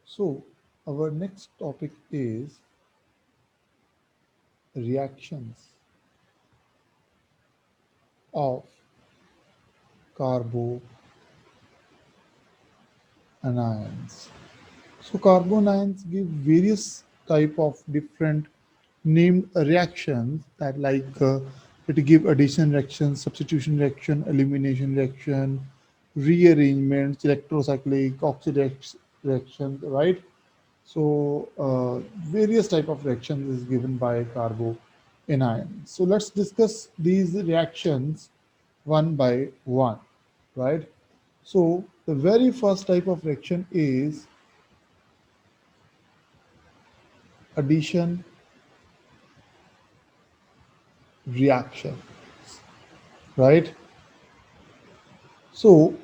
So, our next topic is reactions of carboanions. So, carbanions give various type of different named reactions that it give addition reaction, substitution reaction, elimination reaction, rearrangements, electrocyclic, oxidation reactions, right? So various type of reactions is given by carboanion. So let's discuss these reactions one by one, right? So the very first type of reaction is addition reaction, right? So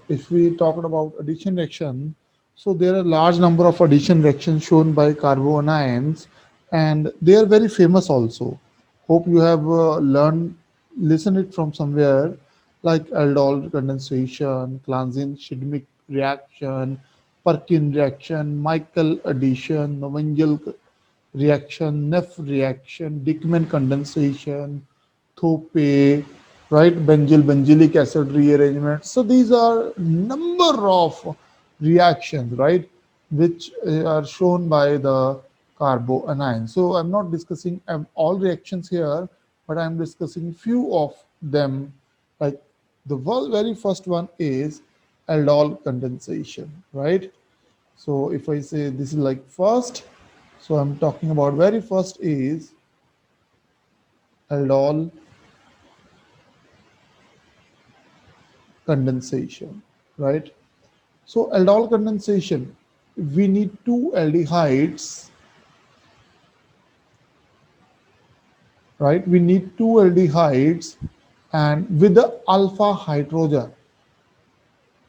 if we talk about addition reaction, so there are large number of addition reactions shown by carbanions, and they are very famous also. Hope you have listened it from somewhere, like aldol condensation, Clancy-Schmidt reaction, Perkin reaction, Michael addition, Nobel reaction, Neff reaction, Dickman condensation, Thope, right? Benzylic acid rearrangement. So these are number of reactions, right, which are shown by the carbanion. So I'm not discussing all reactions here, but I'm discussing few of them. Like the very first one is aldol condensation, right? So if I say this is like first, so I'm talking about very first is aldol condensation, right? So aldol condensation, we need two aldehydes, right? We need two aldehydes and with the alpha hydrogen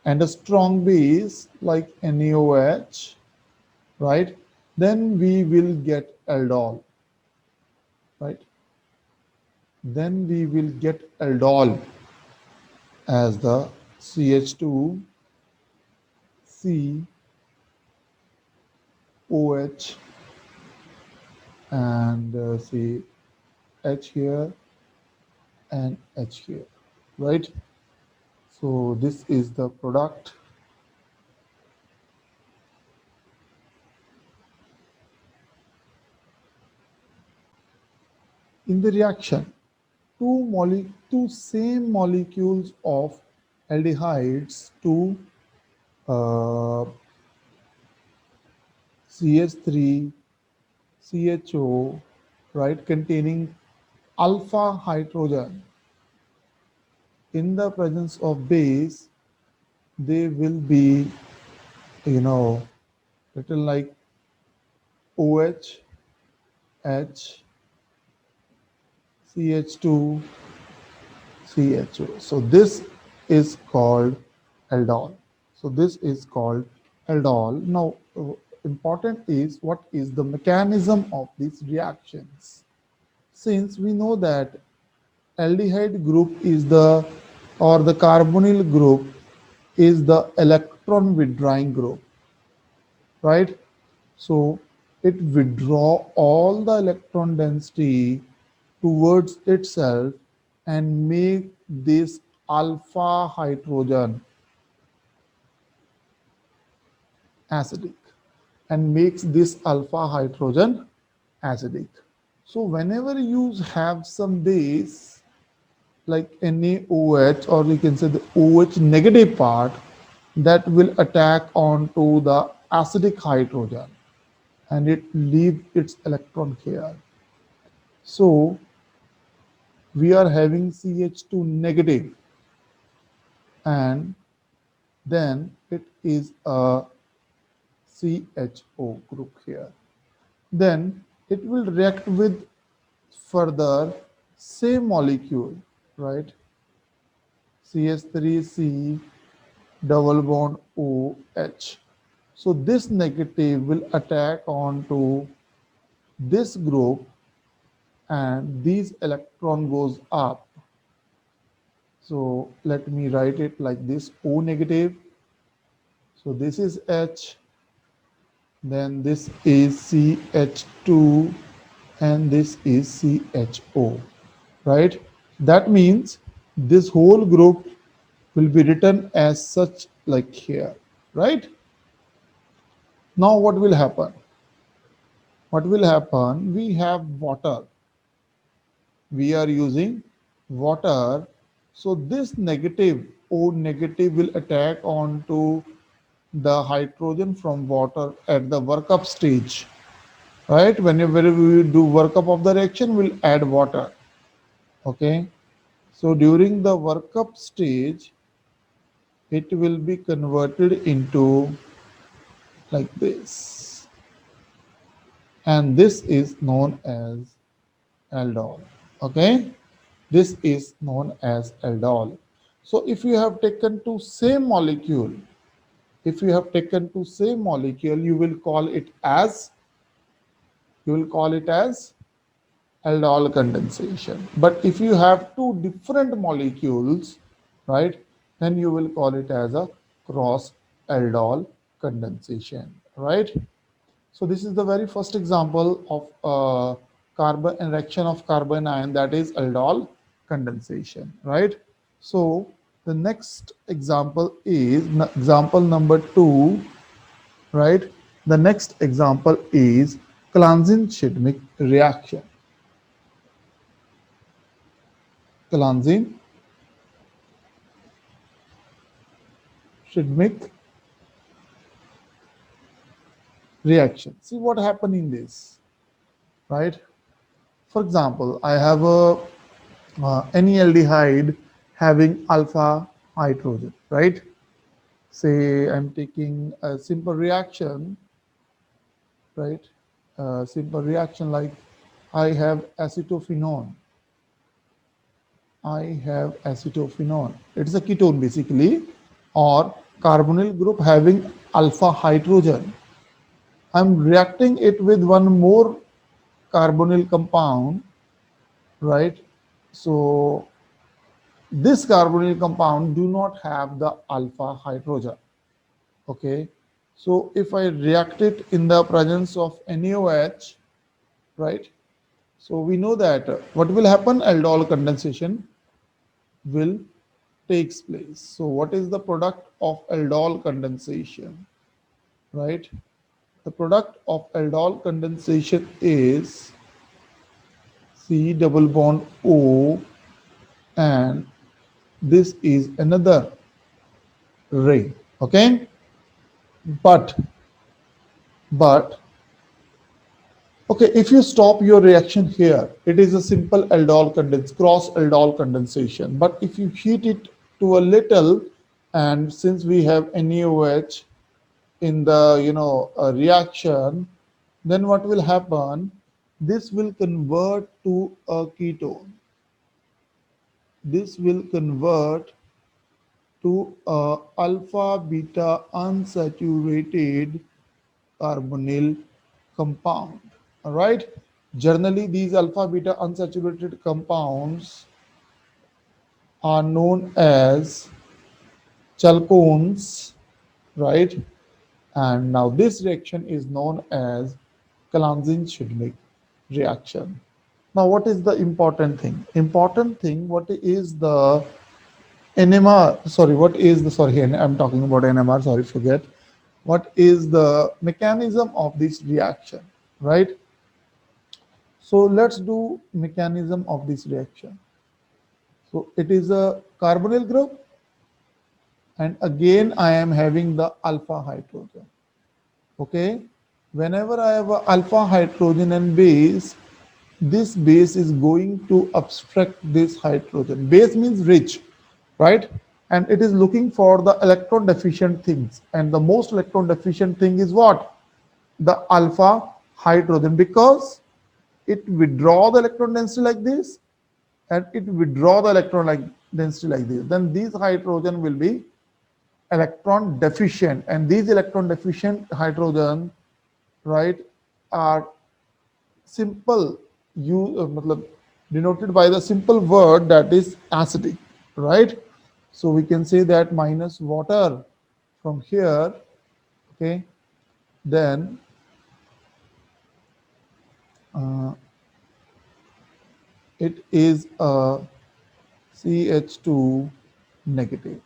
and a strong base like NaOH, right? Then we will get aldol, right? Then we will get aldol as the CH2 COH and see H here and H here, right? So this is the product. In the reaction, two same molecules of aldehydes, two uh, CH3 CHO, right, containing alpha hydrogen in the presence of base, they will be, you know, written like OH, H, CH2, CHO. So this is called aldol. So this is called aldol. Now, important is what is the mechanism of these reactions. Since we know that aldehyde group is the or the carbonyl group is the electron withdrawing group, right? So it withdraw all the electron density towards itself and make this alpha hydrogen acidic and makes this alpha hydrogen acidic. So whenever you have some base like NaOH or we can say the OH negative part that will attack onto the acidic hydrogen and it leave its electron here. So we are having CH2 negative and then it is a CHO group here. Then it will react with further same molecule, right? CH3C double bond OH. So this negative will attack onto this group and these electron goes up So let me write it like this: O negative. So this is H, then this is CH2, and this is CHO, right? That means this whole group will be written as such like here, right? Now what will happen? What will happen? We have water. We are using water. So this negative O negative will attack onto the hydrogen from water at the workup stage, right? Whenever we do workup of the reaction, we'll add water. Okay. So during the workup stage, it will be converted into like this, and this is known as aldol. Okay, this is known as aldol. So if you have taken two same molecule, if you have taken two same molecule, you will call it as aldol condensation. But if you have two different molecules, right, then you will call it as a cross aldol condensation, right? So this is the very first example of carbon interaction of carbon ion, that is aldol condensation, right? So the next example is example number 2, right? The next example is Clanzin-Schmidt reaction. Clanzin-Schmidt reaction. See what happened in this, right? For example, I have a NEaldehyde having alpha hydrogen, right? Say I'm taking a simple reaction, right? Simple reaction like I have acetophenone. I have acetophenone. It's a ketone basically, or carbonyl group having alpha hydrogen. I'm reacting it with one more carbonyl compound, right? So this carbonyl compound do not have the alpha hydrogen. Okay, so if I react it in the presence of NaOH, right? So we know that what will happen? Aldol condensation will takes place. So what is the product of aldol condensation, right? The product of aldol condensation is C double bond O, and this is another ring. Okay, but but okay, if you stop your reaction here, it is a simple cross aldol condensation. But if you heat it to a little, and since we have NaOH in the reaction, then what will happen? This will convert to a ketone. This will convert to a alpha beta unsaturated carbonyl compound. All right. Generally, these alpha beta unsaturated compounds are known as chalcones, right? And now this reaction is known as Clanzin-Schmidt reaction. Now, what is the important thing? Important thing, what is the NMR? Sorry, what is the, sorry, I'm talking about NMR, sorry, forget. What is the mechanism of this reaction, right? So let's do mechanism of this reaction. So it is a carbonyl group, and again I am having the alpha hydrogen. Okay, whenever I have a alpha hydrogen and base, this base is going to abstract this hydrogen. Base means rich, right? And it is looking for the electron deficient things, and the most electron deficient thing is what? The alpha hydrogen, because it withdraw the electron density like this, and it withdraw the electron like density like this. Then these hydrogen will be electron deficient, and these electron deficient hydrogen, right, are simple you denoted by the simple word that is acidic, right? So we can say that minus water from here, okay, then uh, it is a CH2 negative,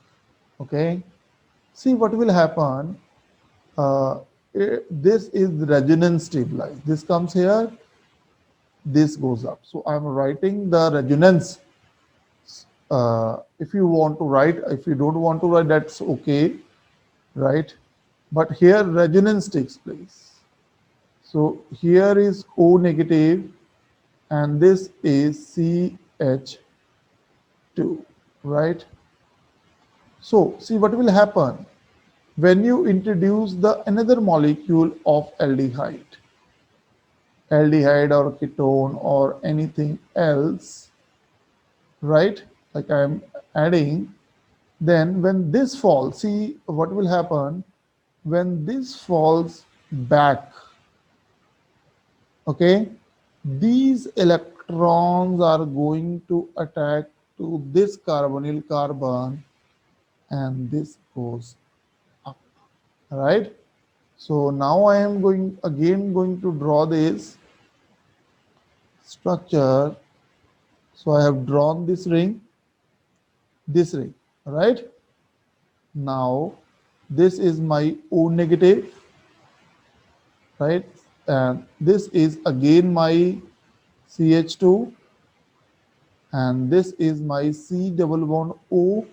okay. See what will happen. uh, this is resonance stabilized. This comes here, this goes up. So I'm writing the resonance. If you want to write, if you don't want to write, that's okay, right? But here resonance takes place. So here is O negative and this is CH2, right? So see what will happen when you introduce the another molecule of aldehyde or ketone or anything else, right? Like I'm adding, then when this falls, see what will happen when this falls back, okay? These electrons are going to attack to this carbonyl carbon and this goes up, right? So now I am going to draw this structure. So I have drawn this ring, right? Now this is my O negative, right? And this is again my CH2 and this is my C double bond O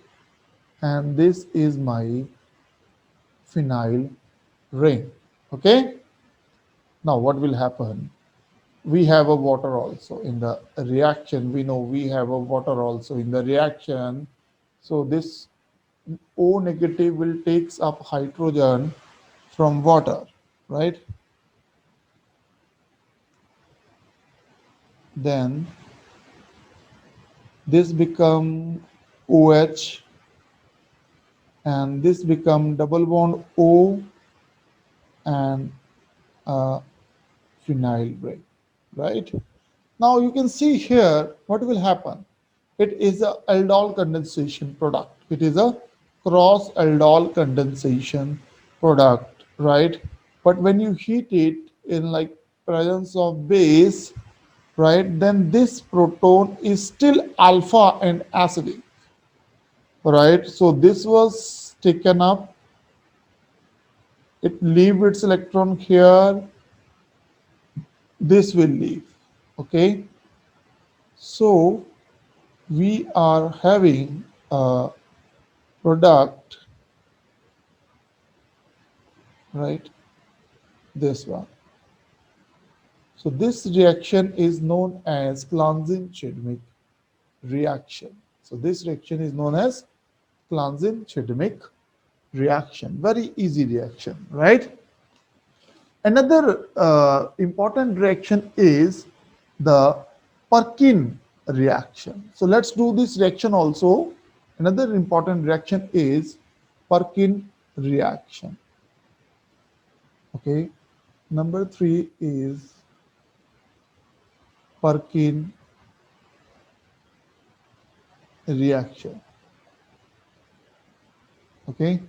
and this is my phenyl ring. Okay. Now what will happen? We have a water also in the reaction. We know we have a water also in the reaction. So this O negative will takes up hydrogen from water, right? Then this become OH and this become double bond O and phenyl ring, right? Now you can see here what will happen. It is a aldol condensation product. It is a cross aldol condensation product, right? But when you heat it in like presence of base, right, then this proton is still alpha and acidic, right? So this was taken up, it leave its electron here, this will leave, okay. So we are having a product, right, this one. So this reaction is known as Clanzin-Chedwick reaction. So this reaction is known as Clanzin-Chedwick reaction. Very easy reaction, right? Another important reaction is the Perkin reaction. So let's do this reaction also. Another important reaction is Perkin reaction. Okay. Number three is Perkin reaction. Okay.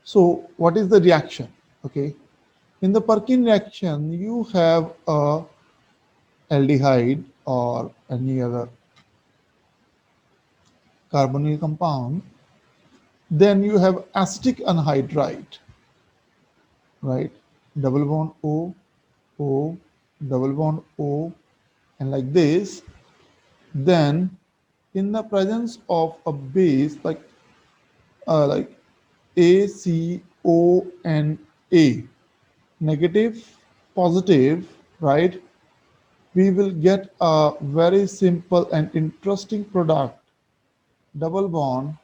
So what is the reaction? Okay. In the Perkin reaction, you have a aldehyde or any other carbonyl compound. Then you have acetic anhydride, right? Double bond O, O, double bond O, and like this. Then, in the presence of a base like ACONA, negative, positive, right? We will get a very simple and interesting product, double bond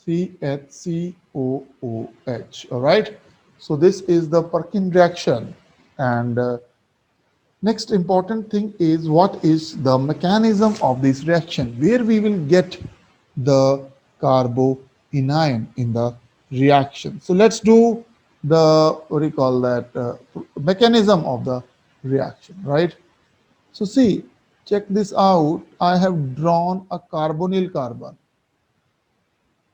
CHCOOH. All right. So this is the Perkin reaction. And next important thing is what is the mechanism of this reaction, where we will get the carboanion in the reaction. So let's do the what do you call that mechanism of the reaction, right? So see, Check this out. I have drawn a carbonyl carbon.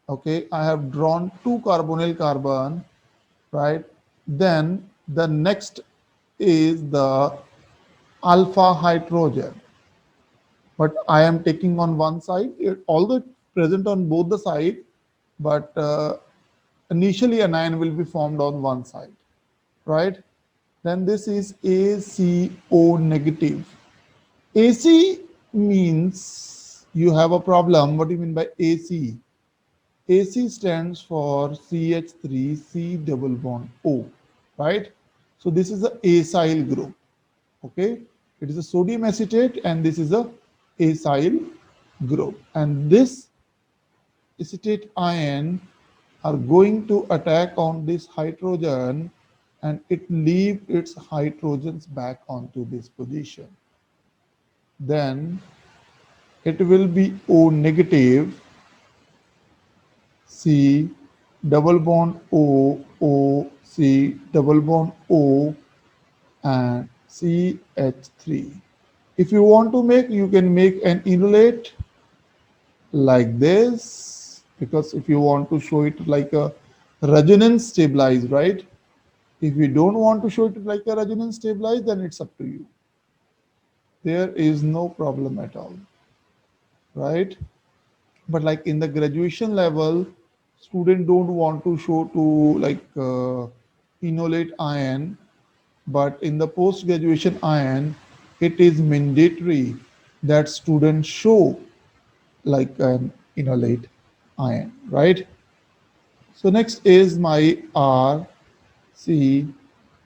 Okay, I have drawn two carbonyl carbon, right? Then the next is the alpha hydrogen, but I am taking on one side, although it's present on both the side, but initially anion will be formed on one side, right? Then this is ACO negative. AC means you have a problem. What do you mean by AC? AC stands for CH3C double bond O, right? So this is a acyl group. Okay, it is a sodium acetate, and this is a acyl group. And this acetate ion are going to attack on this hydrogen, and it leave its hydrogens back onto this position. Then it will be O negative, C double bond O, O, C double bond O, and CH3. If you want to make, you can make an enolate like this, because if you want to show it like a resonance stabilized, right? If you don't want to show it like a resonance stabilized, then it's up to you. There is no problem at all, right? But like in the graduation level, student don't want to show to like enolate ion, but in the post graduation ion, it is mandatory that students show like an enolate ion, right? So next is my R C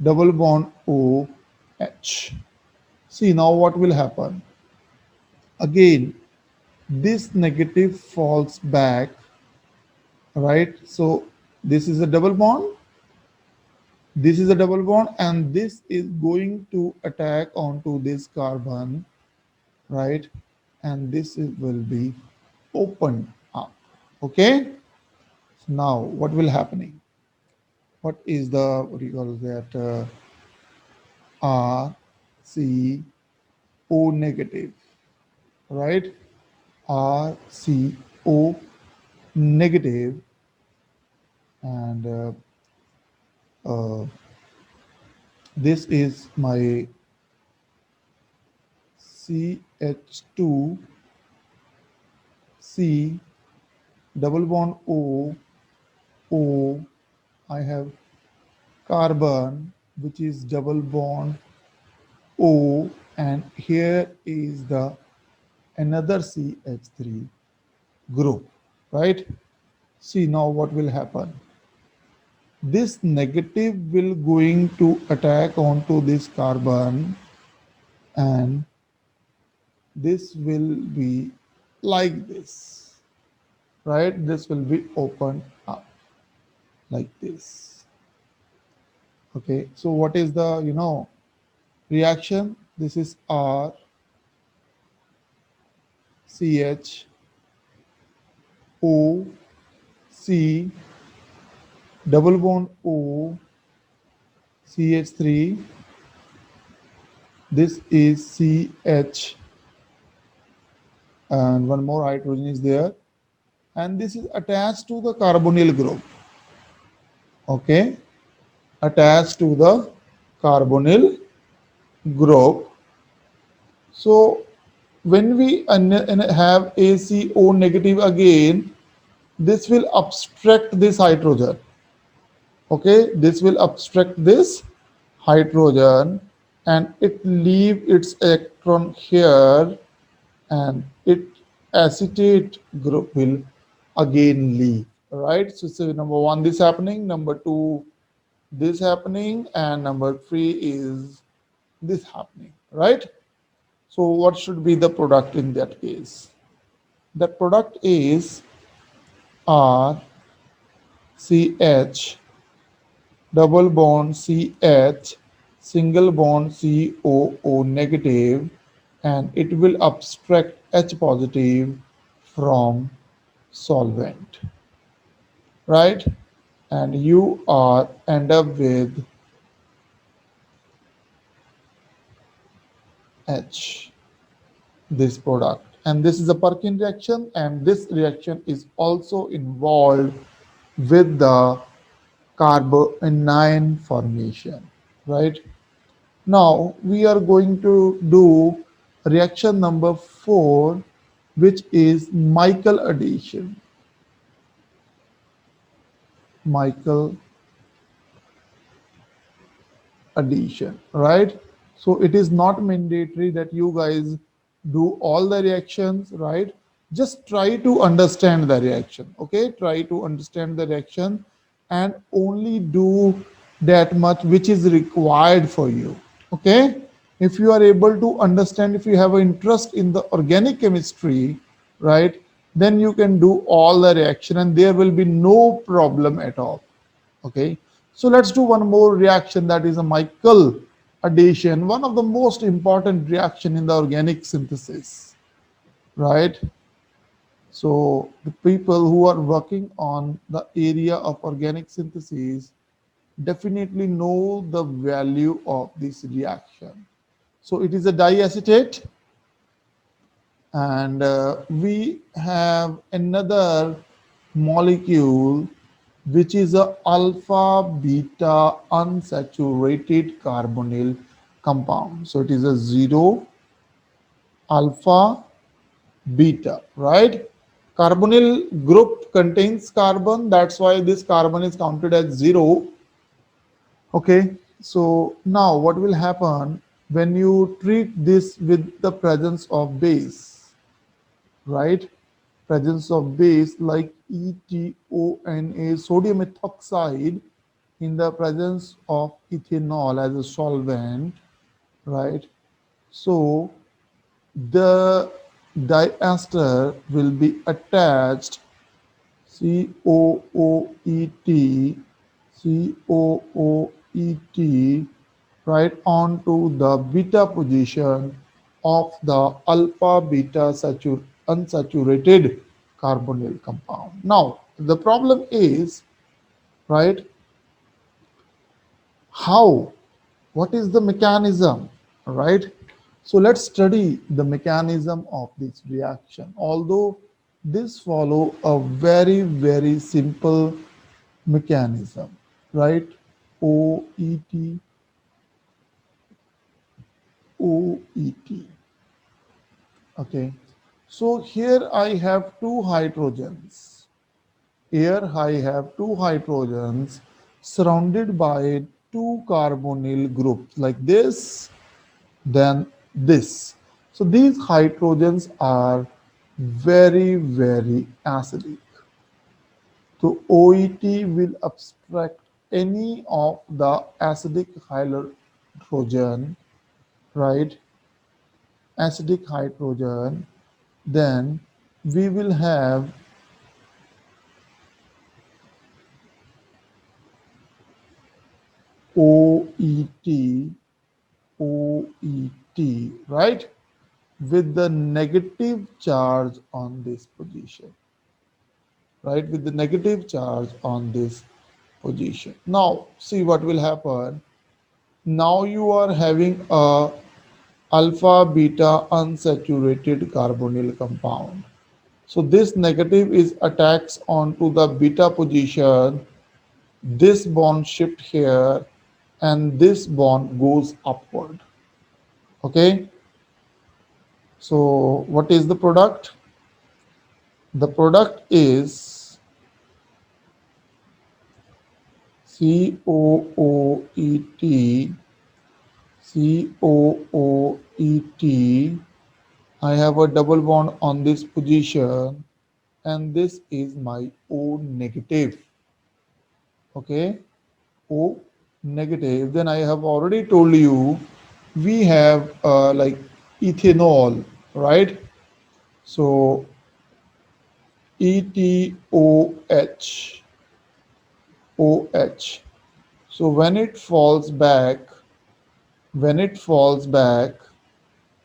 double bond O H. See now what will happen. Again, this negative falls back, right? So this is a double bond, this is a double bond, and this is going to attack onto this carbon, right? And this will be opened up. Okay. So now what will happening? What is the, what do you call that? R C O negative, right? R C O negative, and uh, this is my CH2 C double bond O, O. I have carbon which is double bond O, and here is the another CH3 group, right? See now what will happen. This negative will going to attack onto this carbon, and this will be like this, right? This will be opened up like this. Okay, so what is the reaction? This is R CH O C double bond O CH3. This is CH, and one more hydrogen is there, and this is attached to the carbonyl group. Okay, attached to the carbonyl group. So when we have ACO negative again, this will abstract this hydrogen. Okay, this will abstract this hydrogen, and it leave its electron here, and it acetate group will again leave, right? So number one, this happening, number two, this happening, and number three is this happening, right? So what should be the product in that case? The product is RCH double bond CH single bond COO negative, and it will abstract H positive from solvent, right? And you are end up with H. this product. And this is a Perkin reaction, and this reaction is also involved with the carbanion formation, right? Now we are going to do reaction number 4, which is Michael addition. Michael addition, right? So it is not mandatory that you guys do all the reactions, right? Just try to understand the reaction, okay? Try to understand the reaction and only do that much which is required for you, okay? If you are able to understand, if you have an interest in the organic chemistry, right, then you can do all the reaction and there will be no problem at all. Okay, so let's do one more reaction, that is a Michael addition, one of the most important reaction in the organic synthesis, right? So the people who are working on the area of organic synthesis definitely know the value of this reaction. So it is a diacetate, and we have another molecule which is a alpha beta unsaturated carbonyl compound. So it is a 0 alpha beta, right? Carbonyl group contains carbon, that's why this carbon is counted as 0. Okay, so now what will happen when you treat this with the presence of base, right? Presence of base like ETONA, sodium ethoxide, in the presence of ethanol as a solvent, right? So the diester will be attached, COOET, COOET, right, onto the beta position of the alpha beta unsaturated carbonyl compound. Now, the problem is, right, how, what is the mechanism, right? So let's study the mechanism of this reaction, although this follow a very simple mechanism, right? OET, OET. Okay, so here I have two hydrogens. Here I have two hydrogens surrounded by two carbonyl groups like this, then this. So these hydrogens are very acidic. So OET will abstract any of the acidic hydrogen, right? Acidic hydrogen. Then we will have OET, OET, right? With the negative charge on this position, right? With the negative charge on this position. Now, see what will happen. Now you are having a alpha beta unsaturated carbonyl compound. So this negative is attacks onto the beta position. This bond shift here and this bond goes upward. Okay. So what is the product? The product is COOET, COOET. I have a double bond on this position and this is my O negative. Okay, O negative. Then I have already told you we have like ethanol, right? So ETOH, OH. So when it falls back,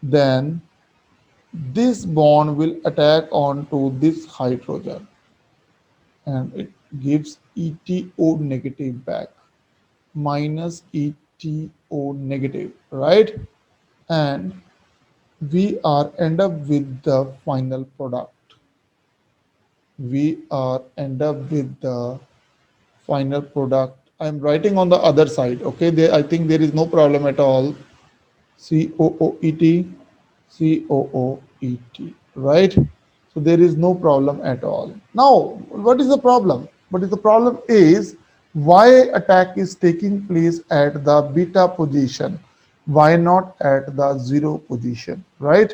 then this bond will attack onto this hydrogen and it gives ETO negative back, minus ETO negative, right? And we are end up with the final product. We are end up with the final product. I'm writing on the other side. Okay, there, I think there is no problem at all. COOET, COOET, right? So there is no problem at all. Now, what is the problem? What is the problem is why attack is taking place at the beta position? Why not at the zero position, right?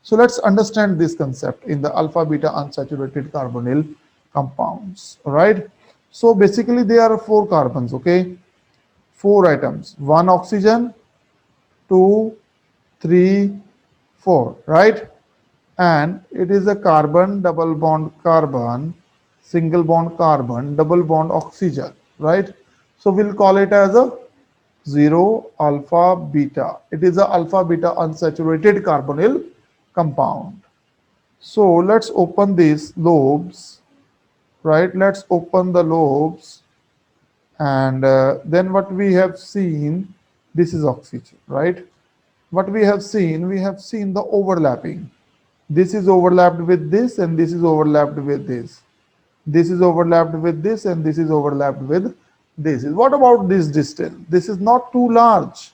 So let's understand this concept in the alpha beta unsaturated carbonyl compounds, all right? So basically there are four carbons, okay? Four atoms, one oxygen, two, three, four, right? And it is a carbon, double bond carbon, single bond carbon, double bond oxygen, right? So we'll call it as a 0 alpha beta. It is a alpha beta unsaturated carbonyl compound. So let's open these lobes, right? Let's open the lobes, and then what we have seen, this is oxygen, right? What we have seen the overlapping. This is overlapped with this, and this is overlapped with this. This is overlapped with this, and this is overlapped with this. What about this distance? This is not too large.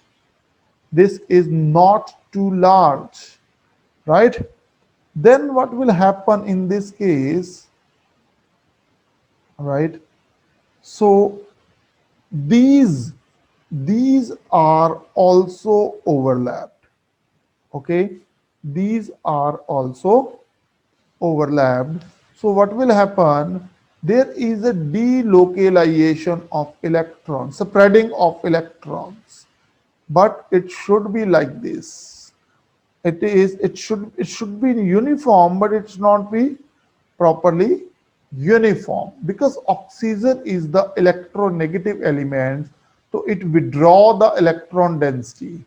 This is not too large, right? Then what will happen in this case, right? So these these are also overlapped, okay? These are also overlapped. So what will happen? There is a delocalization of electrons, spreading of electrons, but it should be like this. It should be uniform, but it's not be properly uniform because oxygen is the electronegative element, so it withdraw the electron density.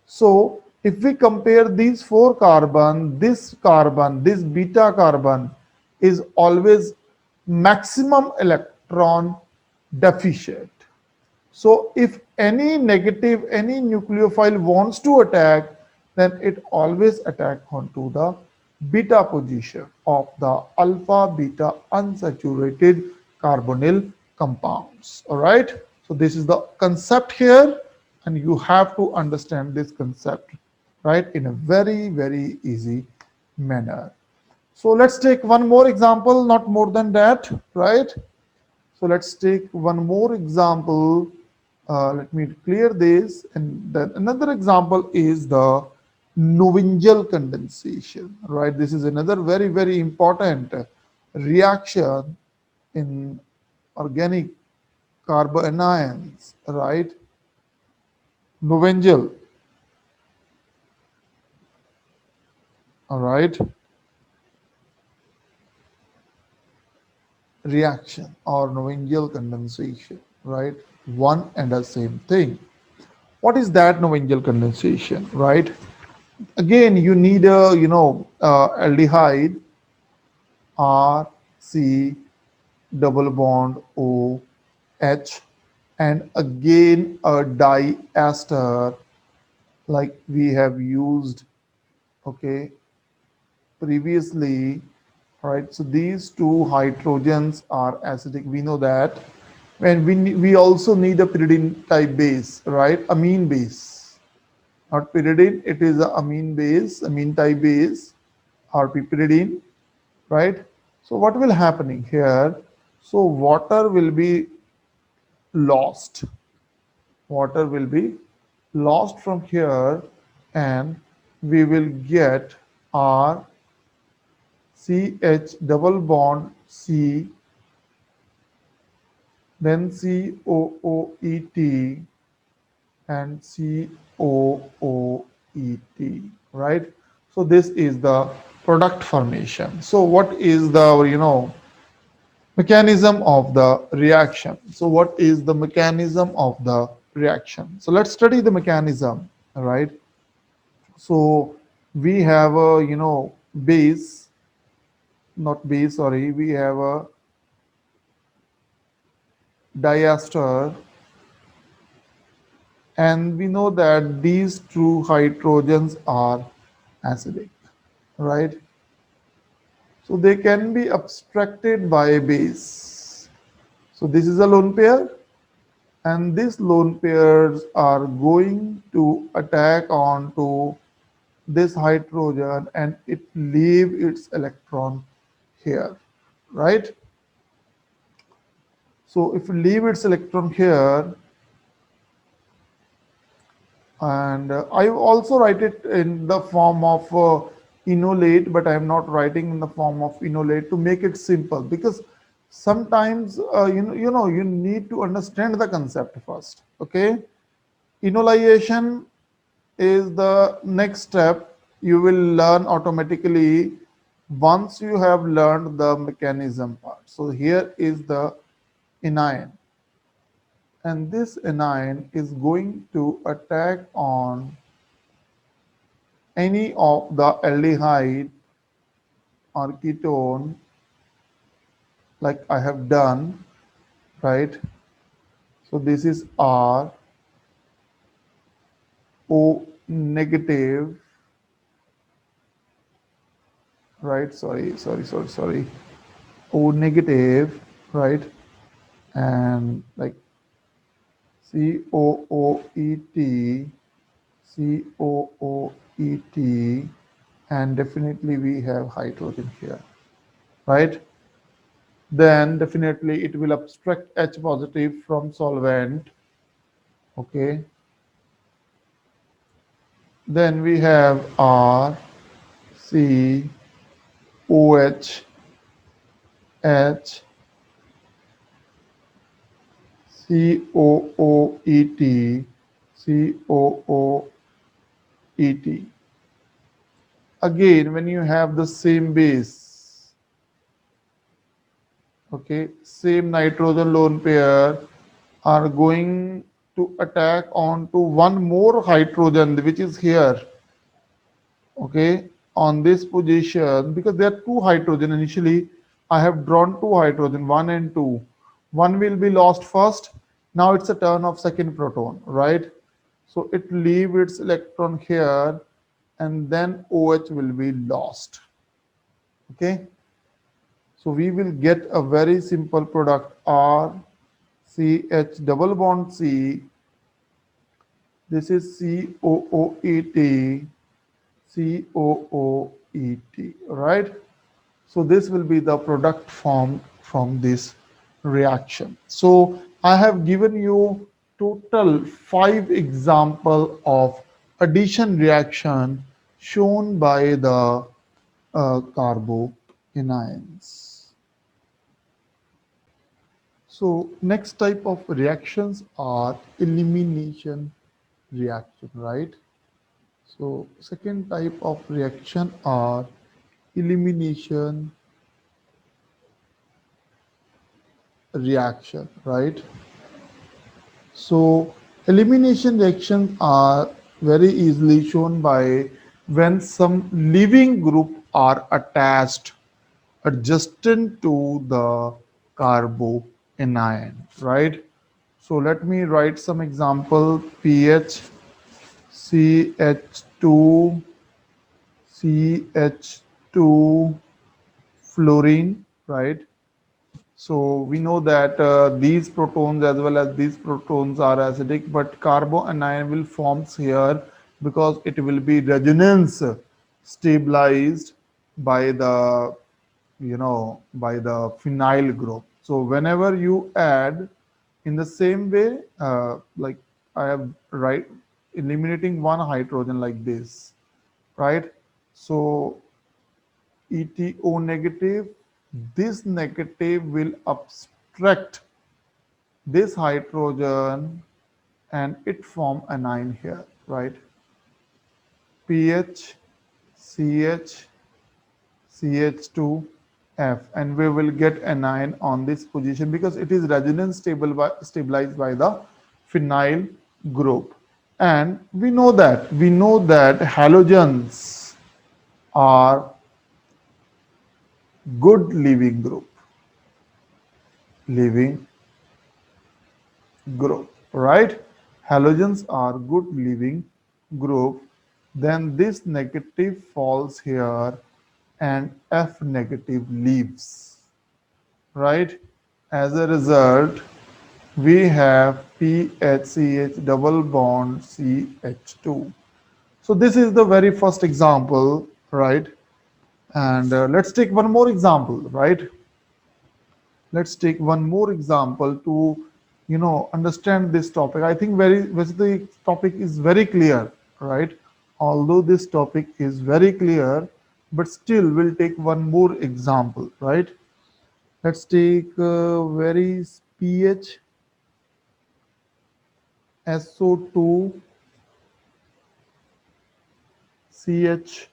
So if we compare these four carbon, this beta carbon is always maximum electron deficient. So if any negative, any nucleophile wants to attack, then it always attack onto the beta position of the alpha beta unsaturated carbonyl compounds. All right. So this is the concept here, and you have to understand this concept, right, in a very, very easy manner. So let's take one more example, not more than that, right? So let's take one more example. Let me clear this. And then another example is the Novingial condensation, right? This is another very, very important reaction in organic carbanions, right? Novingial, all right, reaction or Novingial condensation, right? One and the same thing. What is that Novingial condensation, right? Again, you need a aldehyde R C double bond O H, and again a diester like we have used, okay, previously, right? So these two hydrogens are acidic, we know that. And we also need a pyridine type base, right? Amine base, not pyridine, it is a amine base, amine type base, or pyridine, right? So what will happening here? So water will be lost. Water will be lost from here, and we will get R CH double bond C, then COOET and COOET, right? So this is the product formation. So what is the mechanism of the reaction? So what is the mechanism of the reaction? So let's study the mechanism, all right? So we have a base, not base, sorry, we have a diester, and we know that these two hydrogens are acidic, right? So they can be abstracted by a base. So this is a lone pair, and these lone pairs are going to attack onto this hydrogen and it leave its electron here, right? So if you leave its electron here, and I also write it in the form of enolate, but I am not writing in the form of enolate to make it simple, because sometimes you need to understand the concept first. Okay, enolization is the next step you will learn automatically once you have learned the mechanism part. So here is the anion, and this anion is going to attack on any of the aldehyde or ketone like I have done, right? So this is R O negative, right? Sorry. O negative, right? And like COOET, COOET, and definitely we have hydrogen here, right? Then definitely it will abstract H positive from solvent. Okay, then we have R, C, OH, H, COOET, COOET. Again, when you have the same base, okay, same nitrogen lone pair are going to attack onto one more hydrogen which is here, okay, on this position, because there are two hydrogen initially. I have drawn two hydrogen, one and two. One will be lost first. Now it's a turn of second proton, right? So it leave its electron here, and then OH will be lost. Okay, so we will get a very simple product R C H double bond C. This is COOET, COOET, right? So this will be the product formed from this reaction. So I have given you total 5 example of addition reaction shown by the carboanions. So next type of reactions are elimination reaction, right? So second type of reaction are elimination reaction, right? So elimination reactions are very easily shown by when some living group are attached adjacent to the carboanion, right? So let me write some example. pH CH2 CH2 fluorine, right? So we know that these protons as well as these protons are acidic, but carbanion will forms here because it will be resonance stabilized by the by the phenyl group. So whenever you add in the same way, like I have right eliminating one hydrogen like this, right? So ETO negative, this negative will abstract this hydrogen and it form anion here, right? pH, CH, CH2, F, and we will get anion on this position because it is resonance stabilized by the phenyl group. And we know that halogens are good leaving group, right? Halogens are good leaving group, then this negative falls here and F negative leaves, right? As a result, we have PHCH double bond CH2. So this is the very first example, right? And let's take one more example, right? Let's take one more example to understand this topic. I think the topic is very clear, right? Although this topic is very clear, but still we'll take one more example, right? Let's take very pH SO2 CH,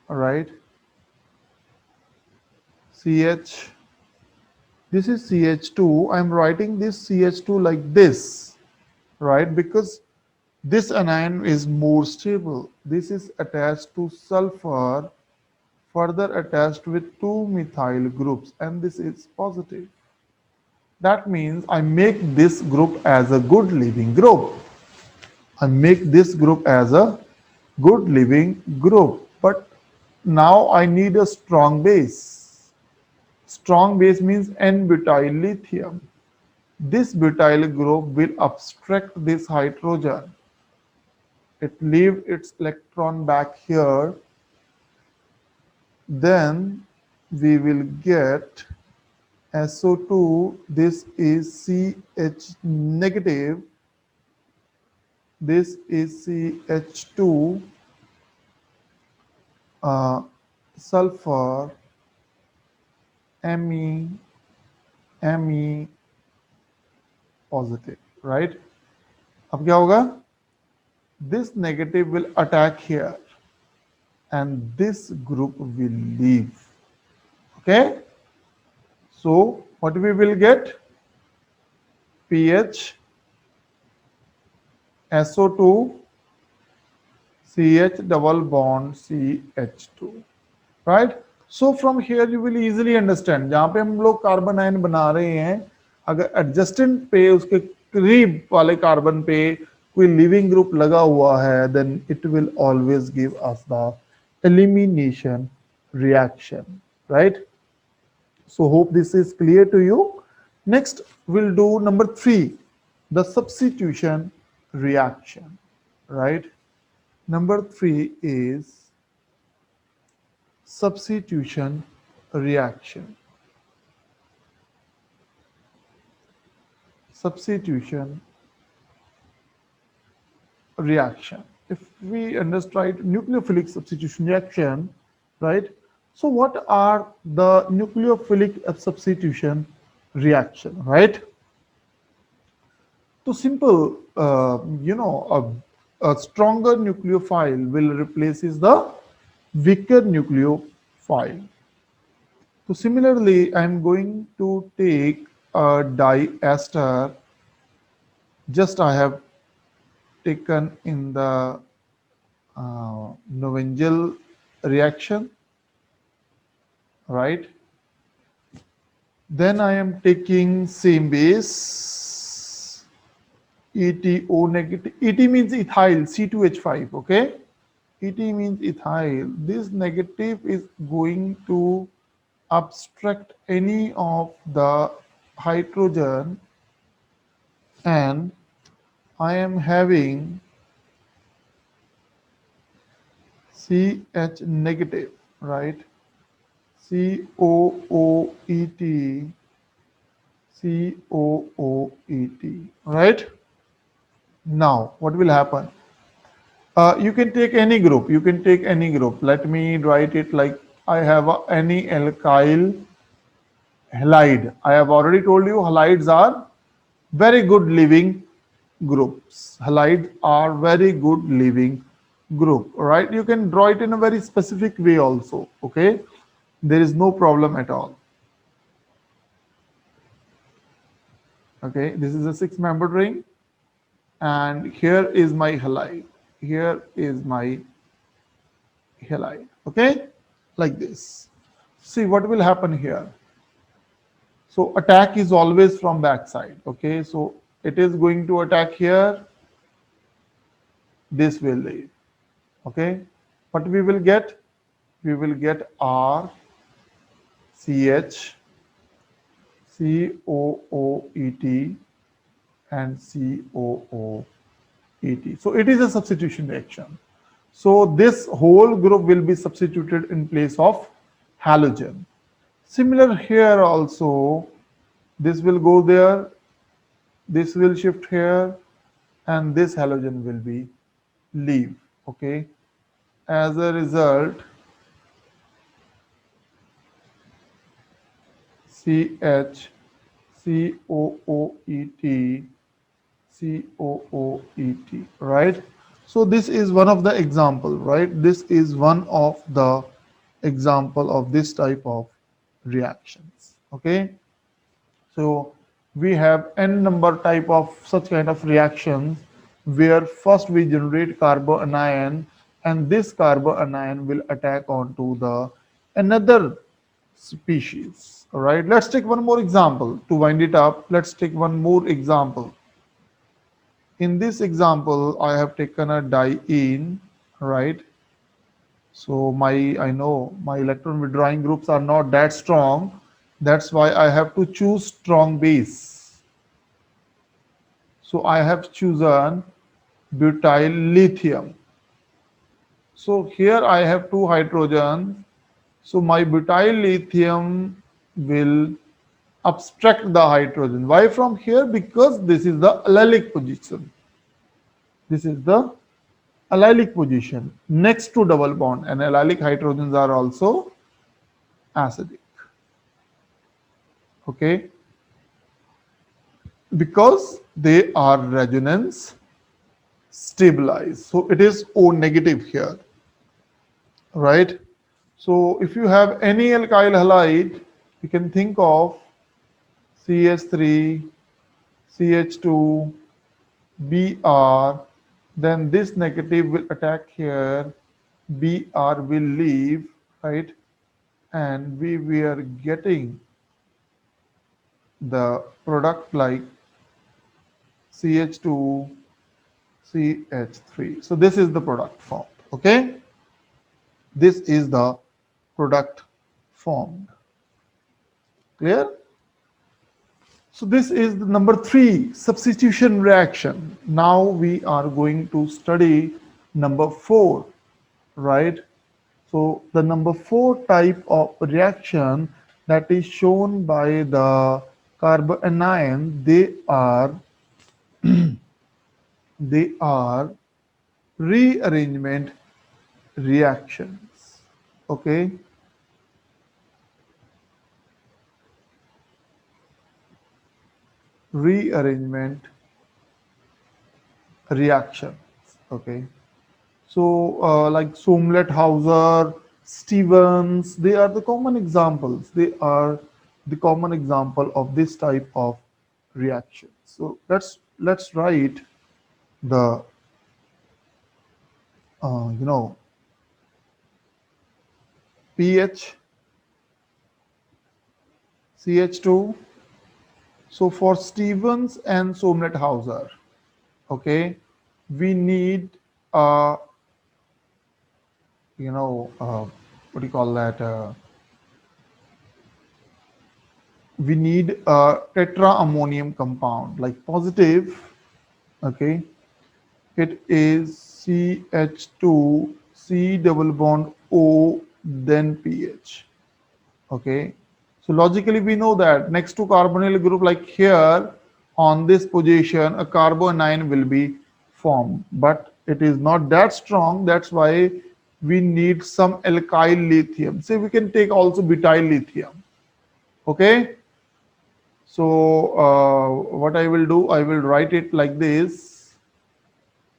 right? CH, this is CH2. I'm writing this CH2 like this, right? Because this anion is more stable. This is attached to sulfur, further attached with two methyl groups, and this is positive. That means I make this group as a good leaving group. I make this group as a good leaving group. But now I need a strong base. Strong base means N-butyl lithium. This butyl group will abstract this hydrogen. It leaves its electron back here. Then we will get SO2. This is CH negative. This is CH2, uh, sulfur, Me, Me positive, right? अब क्या होगा? This negative will attack here and this group will leave. Okay? So what we will get? pH SO2 CH double bond CH2, right? So from here you will easily understand. जहाँ पे हम लोग carbon ion बना रहे हैं, अगर adjacent पे उसके करीब वाले कार्बन पे कोई लिविंग ग्रुप लगा हुआ है, then it will always give us the elimination reaction, right? So hope this is clear to you. Next, we'll do number 3, the substitution reaction, right? Number 3 is substitution reaction. Substitution reaction. If we understand nucleophilic substitution reaction, right? So what are the nucleophilic substitution reaction, right? So simple, a stronger nucleophile will replaces the weaker nucleophile. So similarly, I'm going to take a diester. Just I have taken in the Novengel reaction, right? Then I am taking same base, ETO negative. ET means ethyl, C2H5, okay? ET means ethyl. This negative is going to abstract any of the hydrogen, and I am having CH negative, right? COOET, COOET, right? Now, what will happen? You can take any group. You can take any group. Let me write it like I have any alkyl halide. I have already told you halides are very good living groups. Halides are very good living group, right? You can draw it in a very specific way also, okay? There is no problem at all. Okay, this is a 6-membered ring, and here is my halide. Here is my halide, okay? Like this. See what will happen here. So attack is always from back side, okay? So it is going to attack here, this will leave. Okay, but we will get R C H C O O E T and COOET. So it is a substitution reaction. So this whole group will be substituted in place of halogen. Similar here also, this will go there, this will shift here, and this halogen will be leave. Okay. As a result, CH COOET COOET, right? So this is one of the example, right? This is one of the example of this type of reactions. Okay, so we have n number type of such kind of reactions where first we generate carbanion and this carbanion will attack onto the another species. All right, let's take one more example to wind it up. Let's take one more example. In this example, I have taken a diene, right? So I know my electron withdrawing groups are not that strong. That's why I have to choose strong base. So I have chosen butyl lithium. So here I have two hydrogens. So my butyl lithium will abstract the hydrogen. Why from here? Because this is the allylic position. This is the allylic position next to double bond, and allylic hydrogens are also acidic. Okay, because they are resonance stabilized. So it is O negative here, right? So if you have any alkyl halide, you can think of CH3, CH2, Br, then this negative will attack here, Br will leave, right? And we were getting the product like CH2, CH3. So this is the product formed. Okay, this is the product formed. Clear? So this is the number 3 substitution reaction. Now we are going to study number 4, right? So the number 4 type of reaction that is shown by the carbanion, they are rearrangement reactions. Okay, rearrangement reactions. Okay, so like Somlet Hauser, Stevens, they are the common examples. They are the common example of this type of reaction. So let's write the you know pH CH2. So for Stevens and Somlet Hauser, okay, we need uh, what do you call that? We need a tetra ammonium compound like positive. Okay, it is CH2 C double bond O then pH. Okay, so logically we know that next to carbonyl group like here on this position a carbanion will be formed, but it is not that strong. That's why we need some alkyl lithium. Say we can take also butyl lithium. Okay, so what I will do, I will write it like this.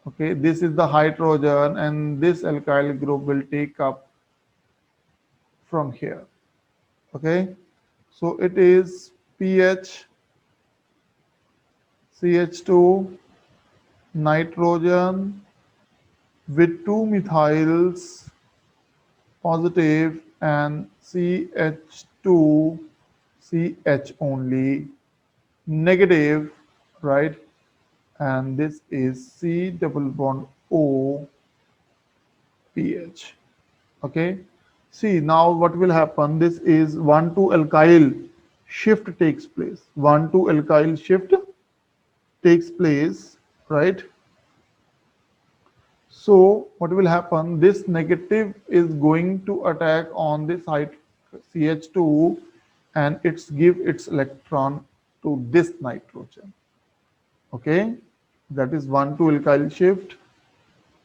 Okay, this is the hydrogen and this alkyl group will take up from here. Okay, so it is pH CH2 nitrogen with two methyls positive and CH2 CH only negative, right? And this is C double bond O pH. Okay, see now what will happen. This is 1 to alkyl shift takes place. 1 to alkyl shift takes place, right? So what will happen? This negative is going to attack on this side CH2 and it's give its electron to this nitrogen. Okay, that is 1 to alkyl shift.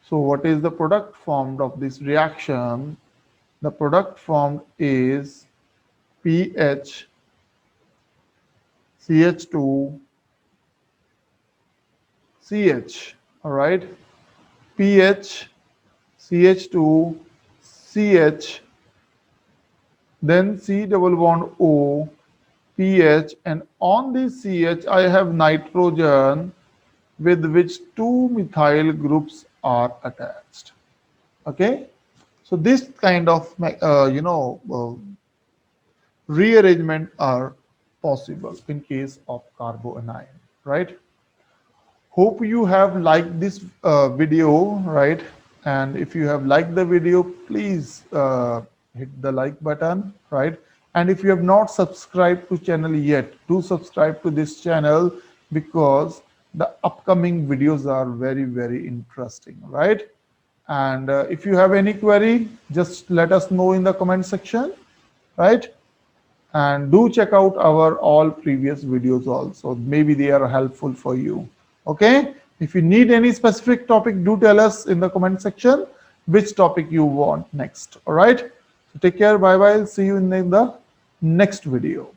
So what is the product formed of this reaction? The product formed is pH CH2 CH. All right, pH CH2 CH, then C double bond O, pH, and on this CH I have nitrogen with which two methyl groups are attached. Okay, so this kind of rearrangement are possible in case of carboanion, right? Hope you have liked this video, right? And if you have liked the video, please hit the like button, right? And if you have not subscribed to channel yet, do subscribe to this channel because the upcoming videos are very, very interesting, right? And if you have any query, just let us know in the comment section, right? And do check out our all previous videos also, maybe they are helpful for you. Okay, if you need any specific topic, do tell us in the comment section which topic you want next. All right, so take care, bye bye, see you in the next video.